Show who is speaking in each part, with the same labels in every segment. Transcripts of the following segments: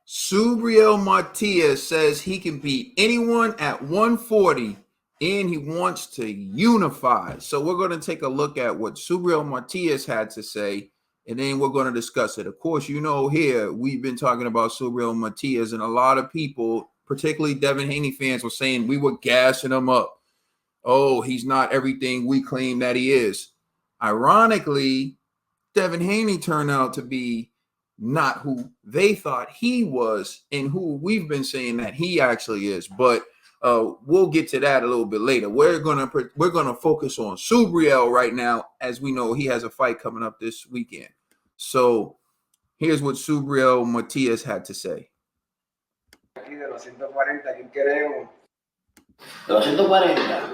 Speaker 1: Subriel Matias says he can beat anyone at 140 and he wants to unify. So we're going to take a look at what Subriel Matias had to say, and then we're going to discuss it. Of course, you know, here we've been talking about Subriel Matias, and a lot of people, particularly Devin Haney fans, were saying we were gassing him up. Oh, he's not everything we claim that he is. Ironically, Devin Haney turned out to be not who they thought he was and who we've been saying that he actually is. But we'll get to that a little bit later. We're gonna focus on Subriel right now, as we know he has a fight coming up this weekend. So here's what Subriel Matias had to say.
Speaker 2: Aquí de los 140, ¿quién queremos?
Speaker 3: De los 140.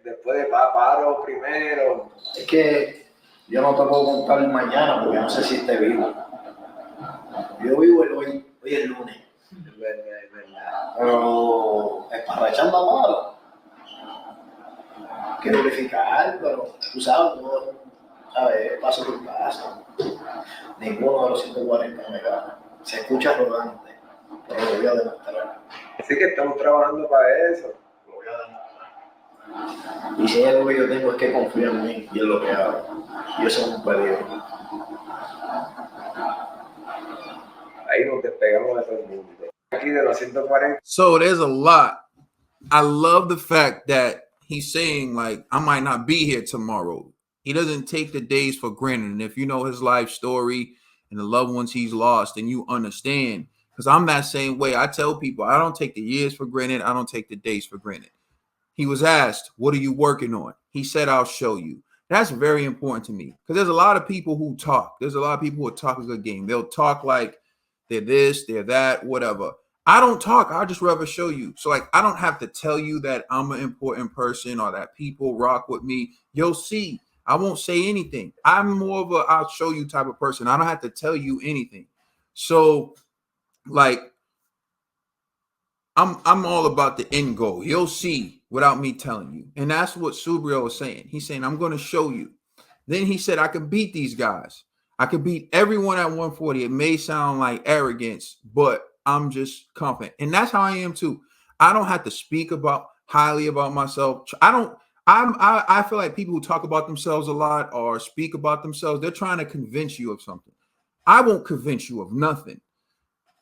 Speaker 2: Después de paro primero.
Speaker 3: Es que yo no te puedo contar mañana porque no sé si esté vivo. Yo vivo hoy es lunes.
Speaker 2: Es verdad.
Speaker 3: Pero es para echar la mano. Que verificar, pero tú sabes, todo, ¿sabes? Paso por paso. Ninguno de los 140 me gana. Se escucha arrogante, pero lo voy a demostrar.
Speaker 2: Así que estamos trabajando para eso.
Speaker 3: Lo voy a demostrar. Y si hay algo que yo tengo es que confío en mí y en lo que hago. Y eso es un peligro.
Speaker 2: Ahí nos despegamos de todo el mundo. Aquí de los 140.
Speaker 1: So there's a lot. I love the fact that he's saying, like, I might not be here tomorrow. He doesn't take the days for granted. And if you know his life story and the loved ones he's lost, then you understand. Because I'm that same way. I tell people, I don't take the years for granted. I don't take the days for granted. He was asked, what are you working on? He said, I'll show you. That's very important to me. Because there's a lot of people who talk. There's a lot of people who talk a good game. They'll talk like they're this, they're that, whatever. I don't talk. I'll just rather show you. So, like, I don't have to tell you that I'm an important person or that people rock with me. You'll see. I won't say anything. I'm more of a I'll show you type of person. I don't have to tell you anything. So, like, I'm all about the end goal. You'll see without me telling you. And that's what Subriel is saying. He's saying, I'm going to show you. Then he said, I can beat these guys. I can beat everyone at 140. It may sound like arrogance, but I'm just confident. And that's how I am too. I don't have to speak highly about myself. I feel like people who talk about themselves a lot or speak about themselves, they're trying to convince you of something. I won't convince you of nothing.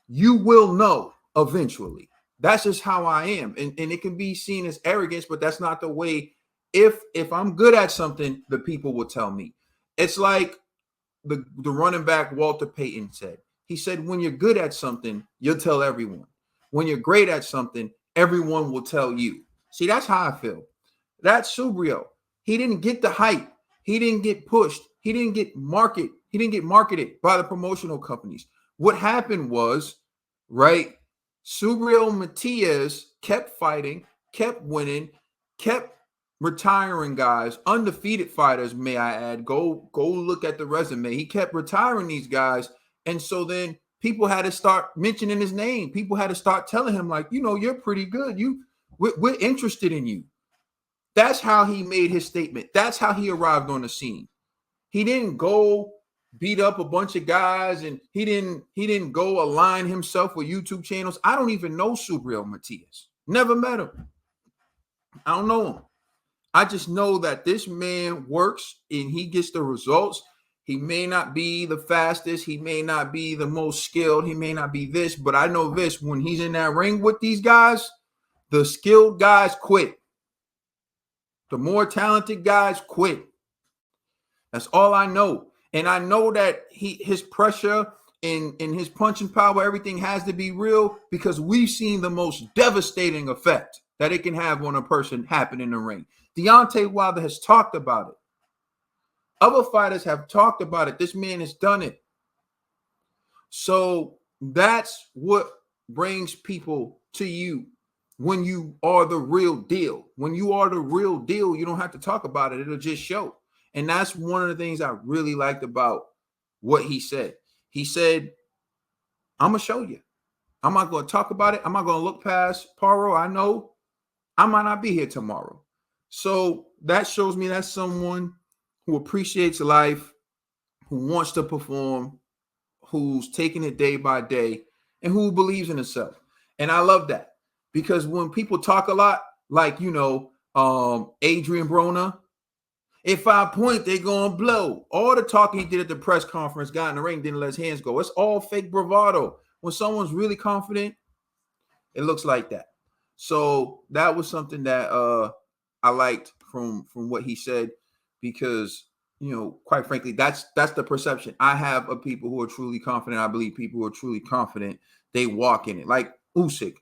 Speaker 1: You will know eventually. That's just how I am. And it can be seen as arrogance, but that's not the way. If I'm good at something, the people will tell me. It's like the running back Walter Payton said. He said, when you're good at something, you'll tell everyone. When you're great at something, everyone will tell you. See, that's how I feel. That's Subriel. He didn't get the hype. He didn't get pushed. He didn't get marketed. He didn't get marketed by the promotional companies. What happened was, right, Subriel Matias kept fighting, kept winning, kept retiring guys, undefeated fighters, may I add. Go look at the resume. He kept retiring these guys. And so then people had to start mentioning his name. People had to start telling him, like, you know, you're pretty good. We're interested in you. That's how he made his statement. That's how he arrived on the scene. He didn't go beat up a bunch of guys, and he didn't go align himself with YouTube channels. I don't even know Subriel Matias. Never met him. I don't know him. I just know that this man works and he gets the results. He may not be the fastest. He may not be the most skilled. He may not be this, but I know this. When he's in that ring with these guys, the skilled guys quit. The more talented guys quit. That's all I know. And I know that his pressure and his punching power, everything has to be real, because we've seen the most devastating effect that it can have on a person happen in the ring. Deontay Wilder has talked about it. Other fighters have talked about it. This man has done it. So that's what brings people to you when you are the real deal. When you are the real deal, you don't have to talk about it. It'll just show. And that's one of the things I really liked about what he said. He said, I'm going to show you. I'm not going to talk about it. I'm not going to look past Paro. I know I might not be here tomorrow. So that shows me that's someone who appreciates life, who wants to perform, who's taking it day by day. and who believes in himself. And I love that because when people talk a lot, like, Adrian Broner, at 5 point, they're going to blow. All the talking he did at the press conference, got in the ring, didn't let his hands go. It's all fake bravado. When someone's really confident, it looks like that. So that was something that I liked from what he said because, quite frankly, that's the perception I have of people who are truly confident. I believe people who are truly confident, they walk in it. Like Usyk.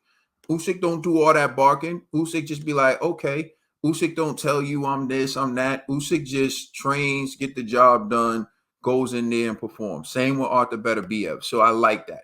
Speaker 1: Usyk don't do all that barking. Usyk just be like, okay. Usyk don't tell you I'm this, I'm that. Usyk just trains, get the job done, goes in there and performs. Same with Arthur Beterbiev. So I like that.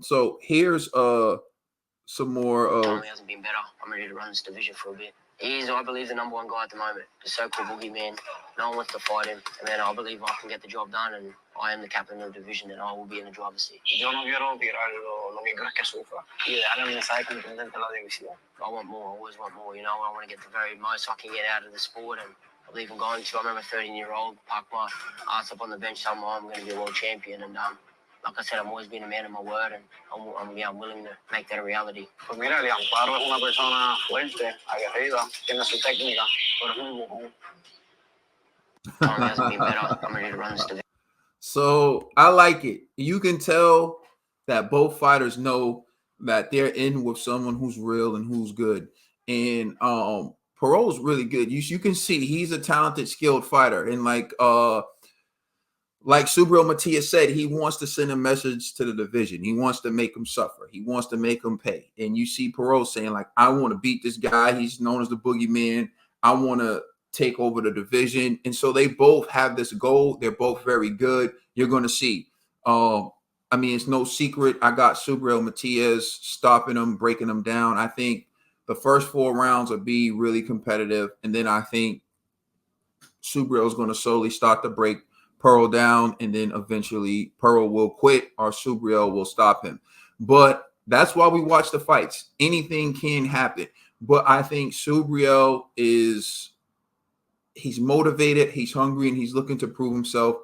Speaker 1: So here's some more
Speaker 4: Tommy hasn't been better. I'm ready to run this division for a bit. He's, I believe, the number one guy at the moment. The so-called boogeyman. No one wants to fight him. And then I believe I can get the job done, and I am the captain of the division, and I will be in the driver's seat.
Speaker 5: Yo no quiero tirarlo, lo que quiero es que sufra. Y dejar el mensaje contundente en la división.
Speaker 4: I want more. I always want more. I want to get the very most I can get out of the sport, and I believe I'm going to. I remember 13-year-old, park my ass up on the bench somewhere. I'm going to be a world champion, and like I said, I've always been a man of my word, and I'm willing to make that a reality.
Speaker 5: Pues mira, el Amparo es una persona fuerte, aguerrida, tiene su técnica, pero es un mojón.
Speaker 4: Tommy hasn't been better. I'm ready to run this division.
Speaker 1: So I like it. You can tell that both fighters know that they're in with someone who's real and who's good. And Pearl's really good. You can see he's a talented, skilled fighter. And like Subriel Matias said, he wants to send a message to the division. He wants to make him suffer. He wants to make him pay. And you see Pearl saying, like, I want to beat this guy. He's known as the boogeyman. I want to take over the division. And so they both have this goal. They're both very good. You're going to see. It's no secret. I got Subriel Matias stopping him, breaking him down. I think the first 4 rounds will be really competitive. And then I think Subriel is going to slowly start to break Pearl down, and then eventually Pearl will quit or Subriel will stop him. But that's why we watch the fights. Anything can happen. But I think Subriel he's motivated, he's hungry, and he's looking to prove himself.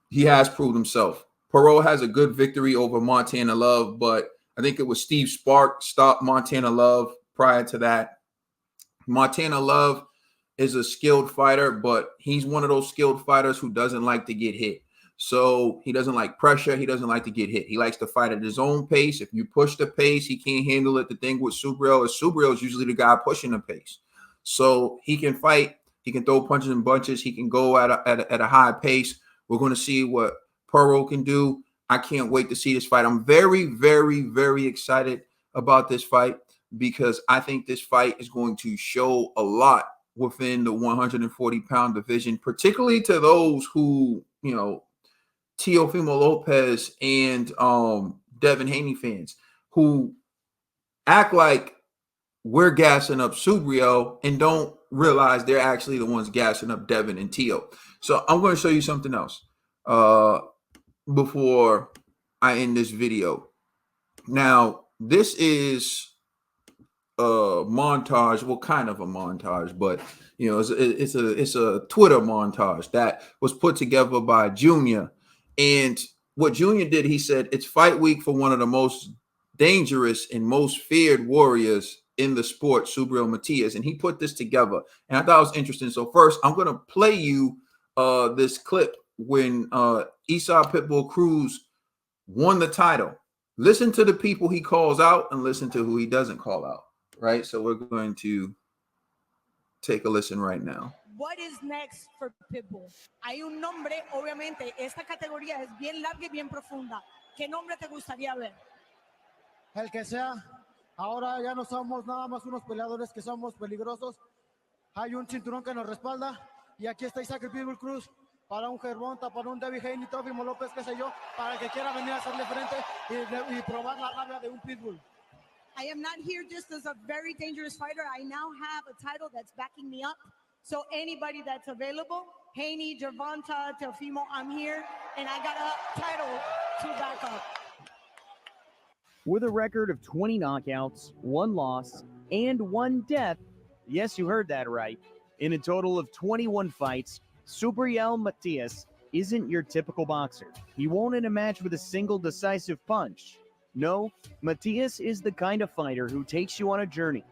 Speaker 1: He has proved himself. Pearl has a good victory over Montana Love, but I think it was Steve Spark stopped Montana Love prior to that. Montana Love is a skilled fighter, but he's one of those skilled fighters who doesn't like to get hit. So he doesn't like pressure. He doesn't like to get hit. He likes to fight at his own pace. If you push the pace, he can't handle it. The thing with Subriel is usually the guy pushing the pace. So he can fight. He can throw punches and bunches. He can go at a high pace. We're going to see what Pearl can do. I can't wait to see this fight. I'm very, very, very excited about this fight because I think this fight is going to show a lot within the 140-pound division, particularly to those who, Teofimo Lopez and Devin Haney fans who act like we're gassing up Subriel and don't realize they're actually the ones gassing up Devin and Teo. So I'm going to show you something else before I end this video. Now, this is montage, well, kind of a montage, but it's a Twitter montage that was put together by Junior. And what Junior did, he said it's fight week for one of the most dangerous and most feared warriors in the sport, Subriel Matias, and he put this together, and I thought it was interesting. So first, I'm going to play you this clip when Esau Pitbull Cruz won the title. Listen to the people he calls out and listen to who he doesn't call out. Right, so we're going to take a listen right now.
Speaker 6: What is next for Pitbull? Hay un nombre, obviamente, esta categoría es bien larga y bien profunda. ¿Qué nombre te gustaría ver?
Speaker 7: El que sea. Ahora ya no somos nada más unos peleadores que somos peligrosos. Hay un cinturón que nos respalda y aquí está Isaac Pitbull Cruz para un Gervonta, para un David Haney, Teofimo López, qué sé yo, para el que quiera venir a hacerle frente y probar la rabia de un Pitbull.
Speaker 6: I am not here just as a very dangerous fighter. I now have a title that's backing me up. So anybody that's available, Haney, Gervonta, Teofimo, I'm here, and I got a title to back up.
Speaker 8: With a record of 20 knockouts, 1 loss, and 1 death, yes, you heard that right, in a total of 21 fights, Subriel Matias isn't your typical boxer. He won't end a match with a single decisive punch. No, Matias is the kind of fighter who takes you on a journey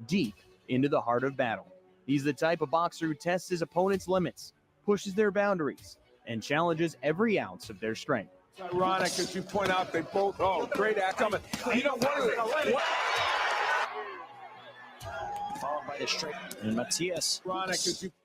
Speaker 8: deep into the heart of battle. He's the type of boxer who tests his opponent's limits, pushes their boundaries, and challenges every ounce of their strength.
Speaker 9: It's ironic as you point out they both, great act coming. You know, what
Speaker 10: followed by the straight. And Matias.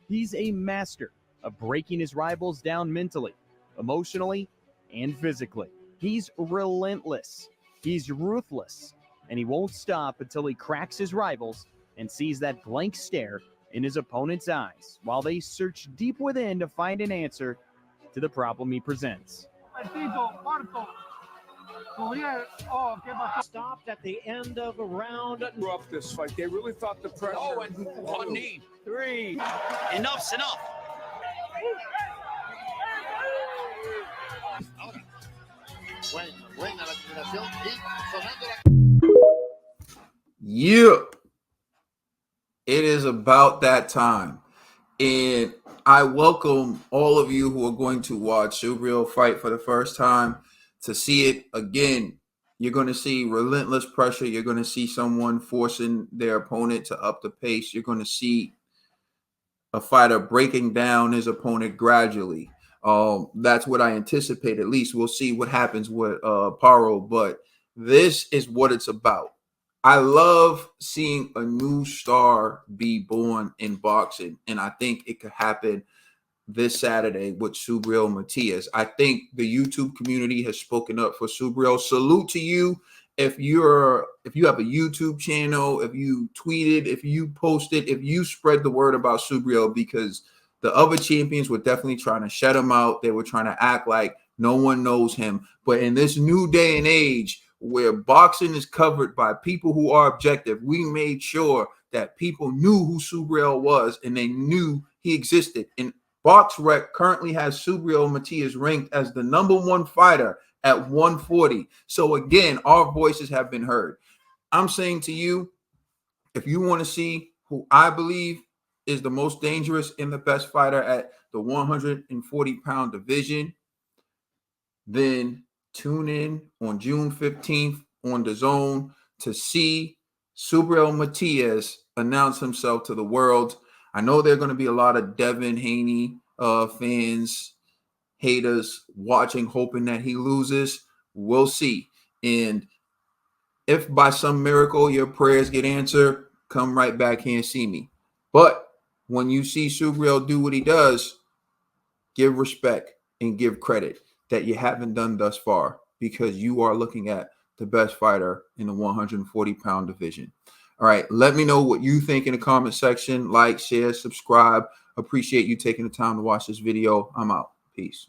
Speaker 8: He's a master of breaking his rivals down mentally, emotionally, and physically. He's relentless. He's ruthless. And he won't stop until he cracks his rivals and sees that blank stare in his opponent's eyes while they search deep within to find an answer to the problem he presents.
Speaker 10: Stopped at the end of a round.
Speaker 9: up this fight. They really thought the pressure.
Speaker 10: And one knee. 3. Enough's enough.
Speaker 1: Yeah, it is about that time. And I welcome all of you who are going to watch Subriel fight for the first time to see it again. You're going to see relentless pressure. You're going to see someone forcing their opponent to up the pace. You're going to see a fighter breaking down his opponent gradually. That's what I anticipate. At least we'll see what happens with Paro, but this is what it's about. I love seeing a new star be born in boxing, and I think it could happen this Saturday with Subriel Matias. I think the YouTube community has spoken up for Subriel. Salute to you. If you have a YouTube channel, if you tweeted, if you posted, if you spread the word about Subriel, because the other champions were definitely trying to shut him out. They were trying to act like no one knows him. But in this new day and age where boxing is covered by people who are objective, we made sure that people knew who Subriel was and they knew he existed. And BoxRec currently has Subriel Matias ranked as the #1 fighter at 140. So again, our voices have been heard. I'm saying to you, if you want to see who I believe is the most dangerous and the best fighter at the 140-pound division, then tune in on June 15th on DAZN to see Subriel Matias announce himself to the world. I know there are going to be a lot of Devin Haney fans, haters watching, hoping that he loses. We'll see. And if by some miracle your prayers get answered, come right back here and see me. But when you see Subriel do what he does, give respect and give credit that you haven't done thus far, because you are looking at the best fighter in the 140-pound division. All right, let me know what you think in the comment section. Like, share, subscribe. Appreciate you taking the time to watch this video. I'm out. Peace.